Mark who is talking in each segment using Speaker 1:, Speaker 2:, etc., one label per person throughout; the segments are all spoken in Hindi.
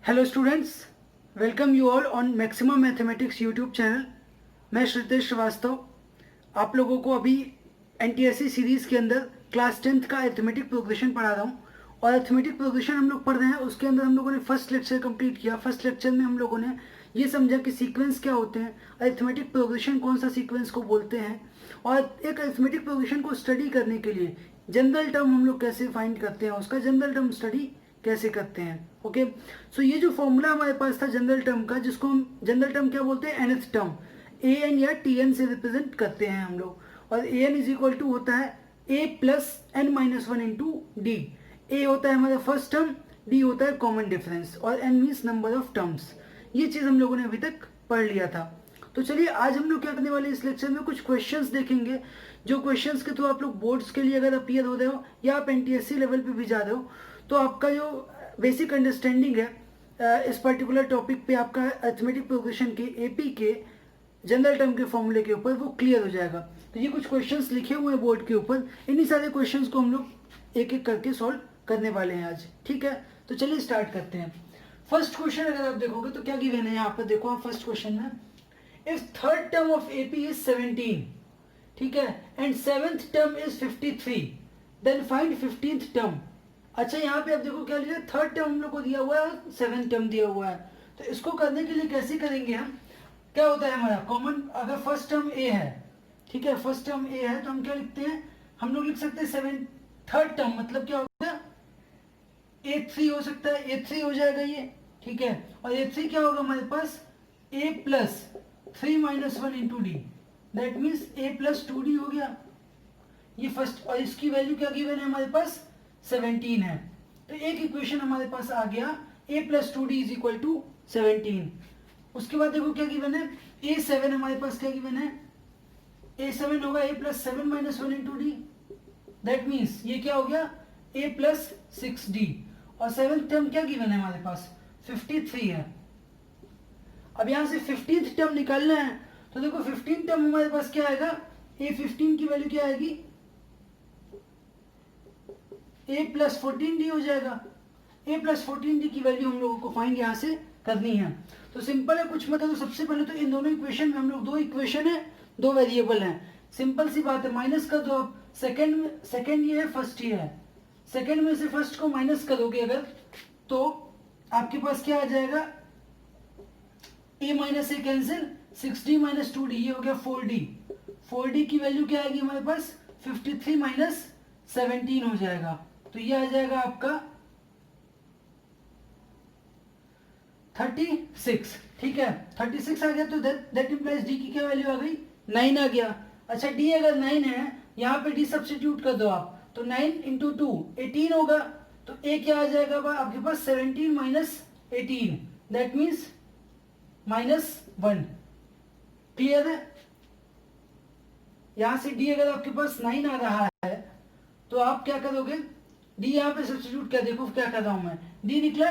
Speaker 1: Hello students, welcome you all on maximum mathematics YouTube channel. मैं श्रितेश श्रीवास्तव आप लोगों को अभी एनटीएससी सीरीज़ के अंदर क्लास 10th का अरिथमेटिक प्रोग्रेशन पढ़ा रहा हूँ। और अरिथमेटिक प्रोग्रेशन हम लोग पढ़ रहे हैं, उसके अंदर हम लोगों ने फर्स्ट लेक्चर कंप्लीट किया। फर्स्ट लेक्चर में हम लोगों ने ये समझा कि सीक्वेंस क्या होते हैं, अरिथमेटिक प्रोग्रेशन कौन सा सीक्वेंस को बोलते हैं, और एक अरिथमेटिक प्रोग्रेशन को स्टडी करने के लिए जनरल टर्म हम लोग कैसे फाइंड करते हैं, उसका जनरल टर्म स्टडी कैसे करते हैं। ओके, सो ये जो फॉर्मूला हमारे पास था जनरल टर्म का, जिसको हम जनरल टर्म क्या बोलते हैं, nth टर्म, ए एन या टी एन से रिप्रेजेंट करते हैं हम लोग। और A N is equal to होता है A plus N minus one into D. A होता है हमारा फर्स्ट टर्म, डी होता है कॉमन डिफरेंस, और N means number of terms. ये चीज़ हम लोगों ने अभी तक पढ़ लिया था। तो चलिए आज हम लोग क्या करने वाले इस लेक्चर में, कुछ क्वेश्चंस देखेंगे, जो क्वेश्चंस के थ्रू आप लोग बोर्ड्स के लिए अगर अपीयर हो रहे हो या आप एनटीएससी लेवल पे भी जा रहे हो, तो आपका जो बेसिक अंडरस्टैंडिंग है इस पर्टिकुलर टॉपिक पे, आपका अरिथमेटिक प्रोग्रेशन के एपी के जनरल टर्म के फॉर्मूले के ऊपर वो क्लियर हो जाएगा। तो ये कुछ क्वेश्चंस लिखे हुए हैं बोर्ड के ऊपर, इन्हीं सारे क्वेश्चंस को हम लोग एक एक करके सॉल्व करने वाले हैं आज। ठीक है, तो चलिए स्टार्ट करते हैं। फर्स्ट क्वेश्चन अगर आप देखोगे तो क्या गिवन है यहाँ पर, देखो आप फर्स्ट क्वेश्चन में, if third term of AP is 17, ठीक है, and seventh term is 53, then find 15th term. अच्छा यहाँ पे आप देखो क्या लिया, थर्ड टर्म हम लोग को दिया हुआ है, सेवेंथ टर्म दिया हुआ है। तो इसको करने के लिए कैसे करेंगे हम, क्या होता है हमारा कॉमन, अगर फर्स्ट टर्म ए है, ठीक है, फर्स्ट टर्म ए है, तो हम क्या लिखते हैं, हम लोग लिख सकते हैं सेवन, थर्ड टर्म मतलब क्या होगा, ए थ्री हो सकता है, ए थ्री हो जाएगा ये, ठीक है। और ए थ्री क्या होगा हमारे पास, A plus three minus one into D, that means A plus two D हो गया ये फर्स्ट। और इसकी वैल्यू क्या गिवन है हमारे पास, 17 है। तो एक इक्वेशन हमारे पास आ गया, a plus two D is equal to 17। उसके बाद देखो क्या गिवन है, a7 हमारे पास क्या गिवन है, a7 होगा a plus seven minus one into D, that means ये क्या हो गया, a प्लस 6d। और सेवेंथ टर्म क्या गिवन है हमारे पास, 53 है। अब यहां से 15th टर्म निकालना है, तो देखो 15th टर्म हमारे पास क्या आएगा, a15 की वैल्यू क्या आएगी, a प्लस 14d हो जाएगा। a प्लस 14d की वैल्यू हम लोगों को फाइंड यहाँ से करनी है। तो सिंपल है, कुछ मतलब, तो सबसे पहले तो इन दोनों इक्वेशन में हम लोग, दो इक्वेशन है, दो वेरिएबल हैं, सिंपल सी बात है, माइनस कर दो आप। सेकंड ये है, फर्स्ट ये है, सेकंड में से फर्स्ट को माइनस करोगे अगर, तो आपके पास क्या आ जाएगा, a minus A cancel, 6d minus 2d, ये हो गया 4d। 4d की वैल्यू क्या आएगी हमारे पास, 53 माइनस 17 हो जाएगा। तो ये आ जाएगा आपका 36, ठीक है, 36 आ गया। तो दैट इंप्लाइज डी की क्या वैल्यू आ गई, 9 आ गया। अच्छा डी अगर 9 है, यहाँ पे डी सब्स्टिट्यूट कर दो आप, तो 9 इंटू 2 18 होगा। तो ए क्या आ जाएगा आपके पास, 17 माइनस 18, दैट मीन्स -1। क्लियर है, यहां से डी अगर आपके पास 9 आ रहा है, तो आप क्या करोगे, डी यहाँ पे सब्स्टिट्यूट कर, देखो क्या कर रहा हूं मैं, डी निकला,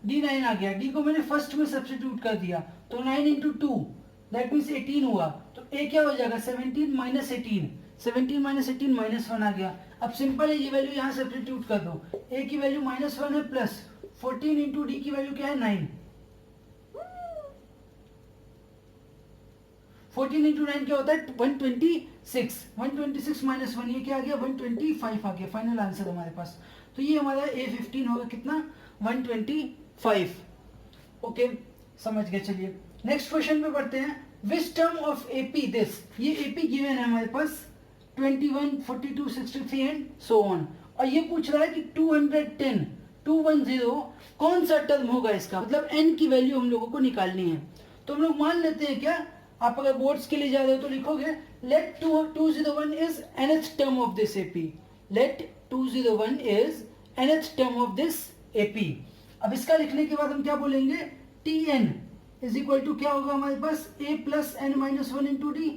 Speaker 1: डी 9 आ गया, डी को मैंने फर्स्ट में सब्स्टिट्यूट कर दिया, तो 9 इंटू 2 दैट मीन्स 18 हुआ। तो ए क्या हो जाएगा, 17 माइनस 18, 17 माइनस 18 -1 आ गया। अब सिंपल है, ये वैल्यू यहाँ सब्स्टिट्यूट कर दो, ए की वैल्यू -1 है, प्लस 14 इंटू डी की वैल्यू क्या है, 9, 14 इंटू 9 क्या होता है, 126, 126 माइनस 1, ये क्या आ गया, 125 आ गया, फाइनल आंसर हमारे पास। तो ये हमारा A15 होगा कितना, 125। ओके, समझ गए। चलिए नेक्स्ट क्वेश्चन पे पढ़ते हैं, which term of AP this, ये एपी गिवन है हमारे पास 21, 42, 63 एंड सो ऑन। और ये पूछ रहा है कि 210, 210 कौन सा टर्म होगा इसका, मतलब n की वैल्यू हम लोगों को निकालनी है। तो हम लोग मान लेते हैं, क्या आप अगर बोर्ड्स के लिए जा रहे हो तो लिखोगे, let 201 is nth term of this AP, let 201 is nth term of this AP. अब इसका लिखने के बाद हम क्या बोलेंगे, tn इज इक्वल टू क्या होगा हमारे पास, a plus N minus one into D.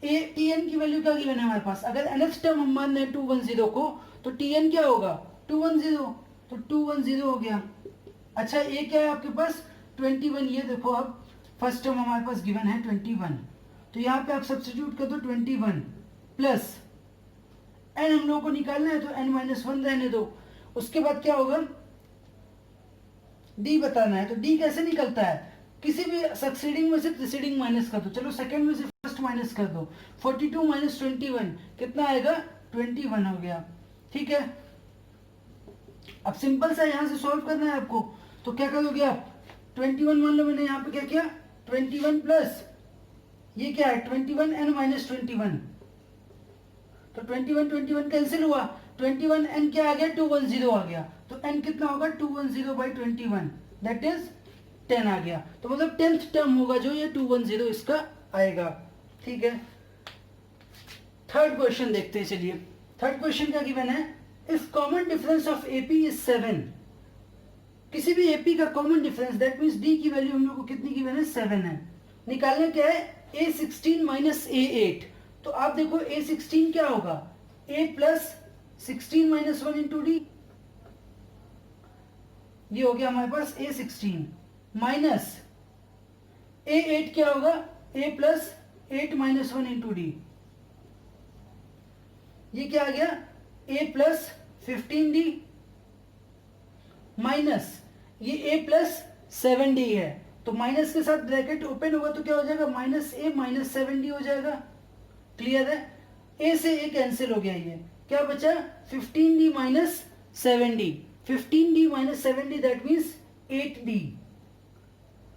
Speaker 1: tn की वैल्यू क्या गिवन है हमारे पास, अगर nth टर्म हम मान रहे हैं 210 को, तो tn क्या होगा, 210, तो 210 हो गया। अच्छा a क्या है आपके पास, 21, ये देखो आप फर्स्ट टर्म हमारे पास गिवन है 21, तो यहाँ पे आप सब्स्टिट्यूट कर दो 21 प्लस एन हम लोगों को निकालना है, तो n-1 रहने दो। उसके बाद क्या होगा, डी बताना है। तो डी कैसे निकलता है, किसी भी सक्सीडिंग में से प्रीसीडिंग माइनस कर दो, चलो सेकंड में से फर्स्ट माइनस कर दो, 42 माइनस 21 कितना आएगा, 21 हो गया। ठीक है, अब सिंपल सा यहां से सॉल्व करना है आपको, तो क्या करोगे आप, 21 मान लो मैंने यहाँ पे क्या किया, 21 प्लस ये क्या है 21 एन माइनस 21, तो 21 21 कैंसिल हुआ, 21 एन क्या आ गया 210 आ गया, तो एन कितना होगा 210 बाई 21 दैट इज 10 आ गया। तो मतलब 10th टर्म होगा जो ये 210 इसका आएगा। ठीक है, थर्ड क्वेश्चन देखते हैं। चलिए थर्ड क्वेश्चन क्या गिवन है, if common difference of AP is 7, किसी भी एपी का common difference that means D की वैल्यू हम लोग को कितनी गिवन है 7 है, निकालना क्या है a16 माइनस a8। तो आप देखो a16 क्या होगा, a plus 16 minus 1 into D, ये हो गया हमारे पास a16 माइनस a8 क्या होगा, a plus 8 minus 1 into D, ये क्या आ गया a प्लस 15d माइनस ये a प्लस 7d है, तो माइनस के साथ ब्रैकेट ओपन होगा तो क्या हो जाएगा माइनस ए माइनस 7d हो जाएगा। क्लियर है, a से a कैंसिल हो गया, ये क्या बचा 15d minus 7d, 15d minus 7d that means 8d।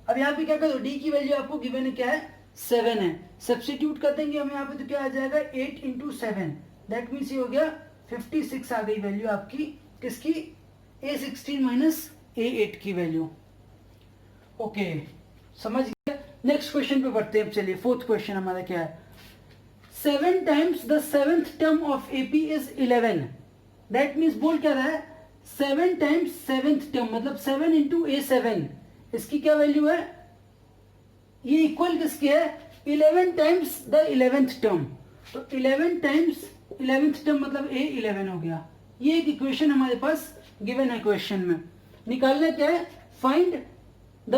Speaker 1: अब यहाँ पे क्या करो, d की वैल्यू आपको गिवन है क्या है 7 है, सब्स्टिट्यूट कर देंगे हम यहाँ पे तो क्या आ जाएगा 8 इंटू 7 दैट मीन्स ये हो गया 56 आ गई वैल्यू आपकी किसकी, a16 माइनस a8 की वैल्यू। ओके समझ गया, नेक्स्ट क्वेश्चन पे बढ़ते हैं। चलिए फोर्थ क्वेश्चन हमारा क्या है, 7 times the 7th term of AP is 11 that means बोल क्या रहा है 7 टाइम्स 7th टर्म मतलब 7 इंटू a7, इसकी क्या वैल्यू है, ये इक्वल किसके है 11 टाइम्स द 11th टर्म, तो 11 टाइम्स 11th टर्म मतलब a11 हो गया। ये एक इक्वेशन हमारे पास गिवन है क्वेश्चन में, निकालना क्या है find the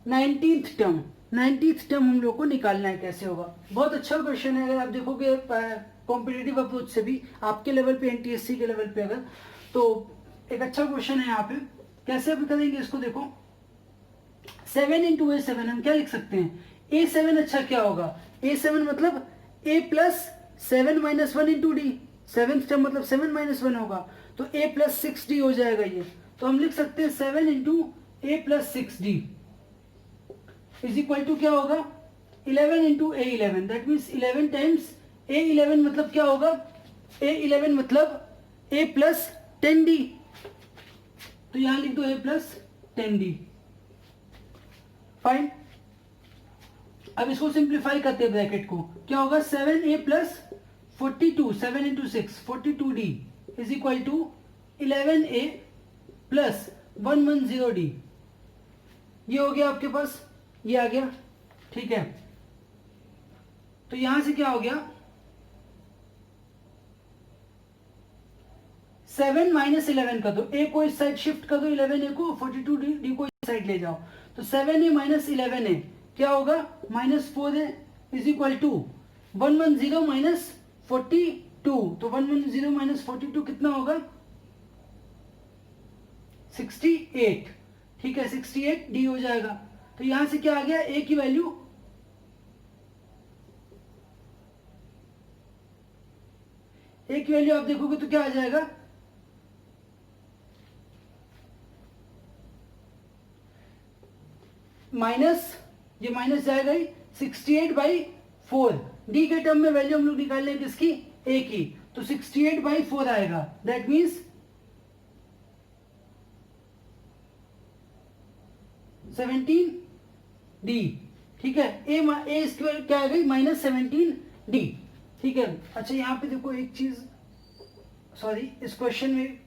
Speaker 1: 19th term, 19th term हम लोग को निकालना है, कैसे होगा, बहुत अच्छा क्वेश्चन है। अगर आप देखोगे कॉम्पिटिटिव अप्रोच से भी आपके लेवल पे एनटीएससी के लेवल पे अगर, तो एक अच्छा क्वेश्चन है यहाँ पे, कैसे आप करेंगे इसको, देखो 7 इंटू a7 हम क्या लिख सकते हैं, a7 अच्छा क्या होगा, a7 मतलब a plus 7 minus 1 into D, 7th term मतलब 7 माइनस 1 होगा, तो a प्लस 6d हो जाएगा ये, तो हम लिख सकते हैं 7 into a plus 6d is equal to क्या होगा 11 into a11 that means 11 times a11 मतलब क्या होगा, a11 मतलब a प्लस 10d, तो यहां लिख दो a प्लस 10d। फाइन, अब इसको सिंप्लीफाई करते हैं ब्रैकेट को, क्या होगा 7a plus 42 7 into 6 42d is equal to 11a plus 110d, ये हो गया आपके पास, ये आ गया। ठीक है, तो यहां से क्या हो गया 7 माइनस 11 कर दो, a को इस साइड शिफ्ट कर दो 11a को, 42d को इस साइड ले जाओ, तो 7a माइनस 11a क्या होगा minus 4a is equal to 110 minus 42, तो 110 माइनस 42 कितना होगा 68। ठीक है 68d हो जाएगा, तो यहां से क्या आ गया a की वैल्यू, a की वैल्यू आप देखोगे तो क्या आ जाएगा माइनस, ये माइनस जाएगा ही 68/4, डी के टर्म में वैल्यू हम लोग निकाल लेंगे किसकी a की, तो 68/4 आएगा दैट मीन्स 17d। ठीक है, a स्क्वायर क्या आ गई माइनस 17d। ठीक है, अच्छा यहाँ पे देखो एक चीज, सॉरी इस क्वेश्चन में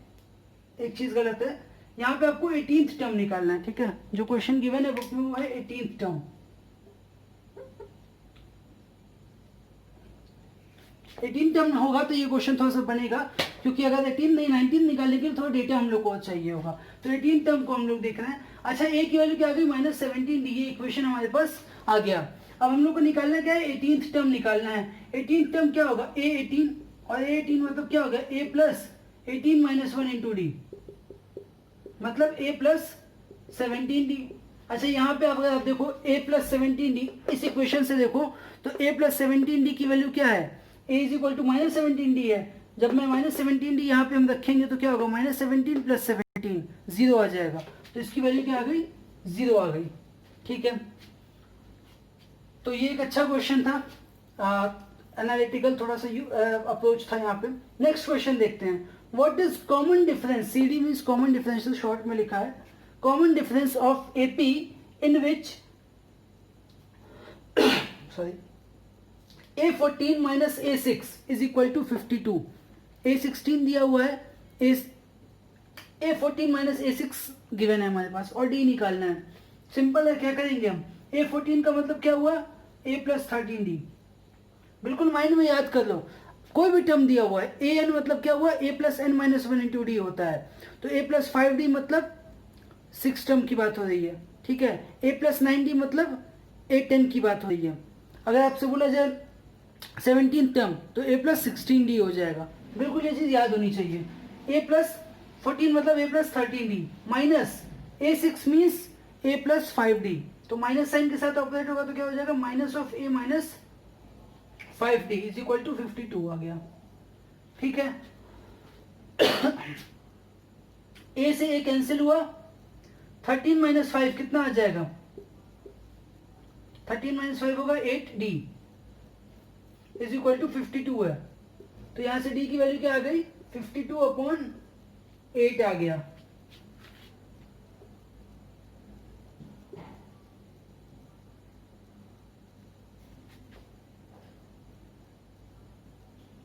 Speaker 1: एक चीज गलत है, यहाँ पे आपको 18th टर्म निकालना है। ठीक है, जो क्वेश्चन गिवन है बुक में वो है 18th टर्म, 18 टर्म होगा तो ये क्वेश्चन थोड़ा सा बनेगा, क्योंकि अगर 18 नहीं 19 निकालने तो थोड़ा डेटा हम लोग को चाहिए होगा, तो 18 टर्म को हम लोग देख रहे हैं। अच्छा a की वैल्यू क्या आ गई माइनस 17d, ये इक्वेशन हमारे पास आ गया। अब हम लोग को निकालना क्या है 18th टर्म निकालना है। 18th टर्म क्या होगा a18, और a18 मतलब क्या होगा a plus 18 minus 1 into D, मतलब a प्लस 17d। अच्छा यहाँ पे अगर आप देखो a प्लस 17d, इस इक्वेशन से देखो तो a प्लस 17d की वैल्यू क्या है, a is equal to minus 17d है। जब मैं माइनस 17d यहाँ पे हम रखेंगे तो क्या होगा, माइनस 17 प्लस 17 जीरो आ जाएगा, तो इसकी वैल्यू क्या आ गई, जीरो आ गई। ठीक है, तो ये एक अच्छा क्वेश्चन था, एनालिटिकल थोड़ा सा अप्रोच था यहाँ पे। नेक्स्ट क्वेश्चन देखते हैं, what is common difference, C D means common difference, short में लिखा है common difference of AP in which sorry A14 minus A6 is equal to 52। A16 दिया हुआ है, A14 माइनस A6 गिवन है हमारे पास और D निकालना है। सिंपल है, क्या करेंगे हम, A14 का मतलब क्या हुआ, A प्लस 13D, बिल्कुल माइंड में याद कर लो। कोई भी टर्म दिया हुआ है, AN मतलब क्या हुआ, A plus N minus 1 into D होता है, तो A प्लस 5D मतलब 6 टर्म की बात हो रही है। ठीक है, A प्लस 9D मतलब A10 की बात हो रही है। अगर आपसे बोला जाए 17 टर्म तो A प्लस 16D हो जाएगा, बिल्कुल ये चीज याद होनी चाहिए। A प्लस 14 मतलब A plus 13D minus A6 means A plus 5D, तो माइनस साइन के साथ ऑपरेट होगा तो क्या हो जाएगा, minus of A minus 5D is equal to 52 आ गया। ठीक है, A से A कैंसिल हुआ, 13 माइनस 5 कितना आ जाएगा, 13 माइनस 5 होगा 8D इज इक्वल टू 52 है, तो यहां से D की वैल्यू क्या आ गई, 52 अपॉन 8 आ गया।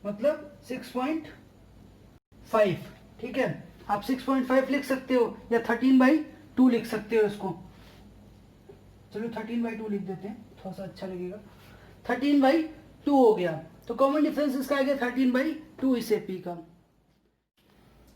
Speaker 1: मतलब 6.5। ठीक है, आप 6.5 लिख सकते हो या 13/2 लिख सकते हो इसको। चलो 13/2 लिख देते हैं, थोड़ा सा अच्छा लगेगा। 13/2 हो गया, तो कॉमन डिफरेंस इसका आ गया 13/2 इस एपी का।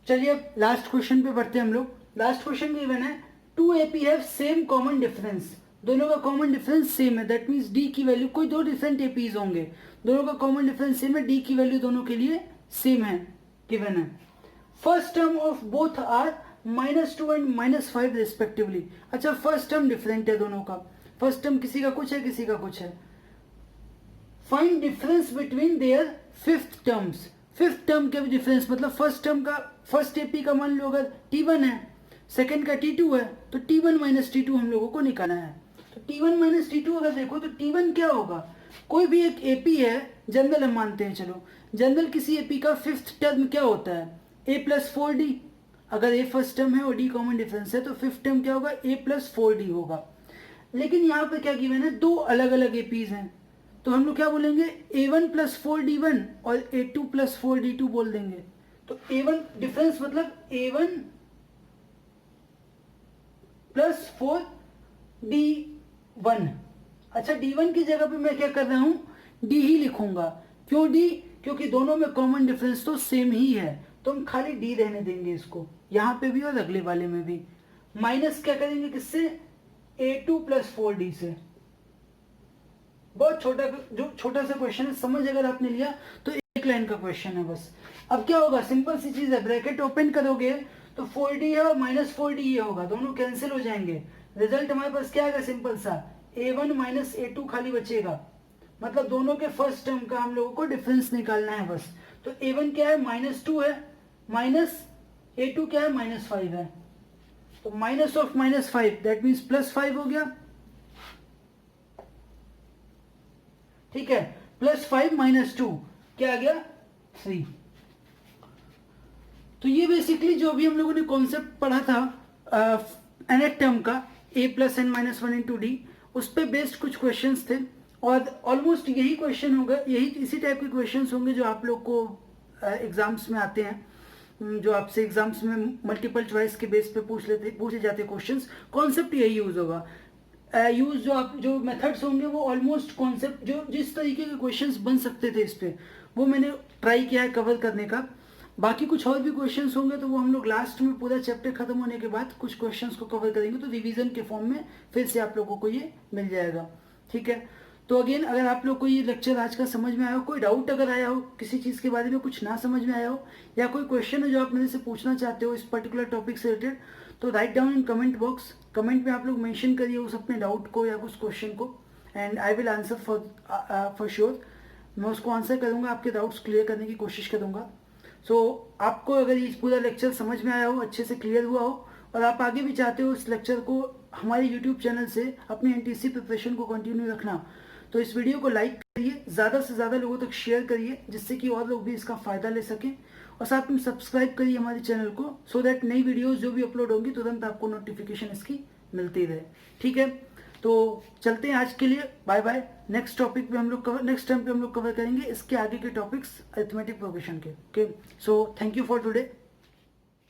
Speaker 1: चलिए अब लास्ट क्वेश्चन पे बढ़ते हैं हम लोग। लास्ट क्वेश्चन गिवन है, two AP have same common difference, दोनों का कॉमन डिफरेंस सेम है, दैट मीन्स डी की वैल्यू, कोई दो डिफरेंट एपीज होंगे, दोनों का कॉमन डिफरेंस सेम है, डी की वैल्यू दोनों के लिए सेम है, गिवन है। First term of both are -2 and -5 respectively. अच्छा, फर्स्ट टर्म डिफरेंट है दोनों का, फर्स्ट टर्म किसी का कुछ है किसी का कुछ है। Find difference between their fifth terms, fifth term के भी डिफरेंस, मतलब फर्स्ट टर्म का, फर्स्ट एपी का मान लो अगर T1 है, सेकंड का T2 है, तो T1 माइनस T2 हम लोगों को निकालना है। तो T1 माइनस T2 अगर देखो तो T1 क्या होगा, कोई भी एक एपी है, जनरल हम मानते हैं, चलो जनरल किसी एपी का फिफ्थ टर्म क्या होता है, A प्लस 4D। अगर A फर्स्ट टर्म है और D कॉमन डिफरेंस है तो फिफ्थ टर्म क्या होगा, A प्लस 4D होगा। लेकिन यहाँ पे क्या गिवन है, दो अलग अलग एपीज हैं, तो हम लोग क्या बोलेंगे, A1 प्लस 4D1 और A2 प्लस 4D2 बोल देंगे। तो A1 डिफरेंस मतलब A1 प्लस 4D1। अच्छा, D1 की जगह पे मैं क्या कर रहा हूं, D ही लिखूंगा। क्यों D, क्योंकि दोनों में कॉमन डिफरेंस तो सेम ही है, तो हम खाली D रहने देंगे इसको, यहां पे भी और अगले वाले में भी। माइनस क्या करेंगे किससे, A2 प्लस 4D से। बहुत छोटा, जो छोटा सा क्वेश्चन है, समझ अगर आपने लिया तो एक लाइन का क्वेश्चन है बस। अब क्या होगा, सिंपल सी चीज है, ब्रैकेट ओपन करोगे तो 4D है और -4D ये होगा, दोनों कैंसिल हो जाएंगे। रिजल्ट हमारे पास क्या आएगा, सिंपल सा A1 माइनस A2 खाली बचेगा, मतलब दोनों के फर्स्ट टर्म का हम लोगों को डिफरेंस निकालना है बस। तो A1 क्या है, -2 है, माइनस A2 क्या है, -5 है, तो माइनस ऑफ -5 दैट मीन्स +5 हो गया। ठीक है, +5 -2 क्या आ गया, 3। तो ये बेसिकली जो भी हम लोगों ने कॉन्सेप्ट पढ़ा था nth टर्म का, A plus n minus 1 into D, उस पर बेस्ड कुछ क्वेश्चंस थे, और ऑलमोस्ट यही क्वेश्चन होगा, यही इसी टाइप के क्वेश्चंस होंगे जो आप लोग को एग्जाम्स में आते हैं, जो आपसे एग्जाम्स में मल्टीपल चॉइस के बेस पे पूछे जाते क्वेश्चंस। कॉन्सेप्ट यही यूज होगा, यूज जो मेथड्स होंगे वो ऑलमोस्ट कॉन्सेप्ट, जो जिस तरीके के क्वेश्चंस बन सकते थे इस पे, वो मैंने ट्राई किया है कवर करने का। बाकी कुछ और भी क्वेश्चंस होंगे तो वो हम लोग लास्ट में पूरा चैप्टर खत्म होने के बाद कुछ क्वेश्चंस को कवर करेंगे, तो रिवीजन के फॉर्म में फिर से आप लोगों को ये मिल जाएगा। ठीक है, तो अगेन अगर आप लोग को ये लेक्चर आज का समझ में आया हो, कोई डाउट अगर आया हो, किसी चीज़ के बारे में कुछ ना समझ में आया हो, या कोई क्वेश्चन है जो आप मेरे से पूछना चाहते हो इस पर्टिकुलर टॉपिक से रिलेटेड, तो write down in comment box, comment में आप लोग मेंशन करिए उस अपने डाउट को या उस क्वेश्चन को, and I will answer for sure. मैं उसको आंसर करूँगा, आपके डाउट्स क्लियर करने की कोशिश करूँगा। सो आपको अगर ये पूरा लेक्चर समझ में आया हो, अच्छे से क्लियर हुआ हो, और आप आगे भी चाहते हो इस लेक्चर को हमारे यूट्यूब चैनल से अपनी एनटीएससी प्रिपरेशन को कंटिन्यू रखना, तो इस वीडियो को लाइक करिए, ज़्यादा से ज़्यादा लोगों तक शेयर करिए, जिससे कि और लोग भी इसका फ़ायदा ले सकें, और साथ में सब्सक्राइब करिए हमारे चैनल को, सो दैट नई वीडियोस जो भी अपलोड होंगी तुरंत आपको नोटिफिकेशन इसकी मिलती रहे। ठीक है, तो चलते हैं आज के लिए, बाय बाय। नेक्स्ट टॉपिक पे हम लोग नेक्स्ट टाइम पे हम लोग कवर करेंगे इसके आगे के टॉपिक्स अरिथमेटिक प्रोग्रेशन के। Okay, so thank you for today.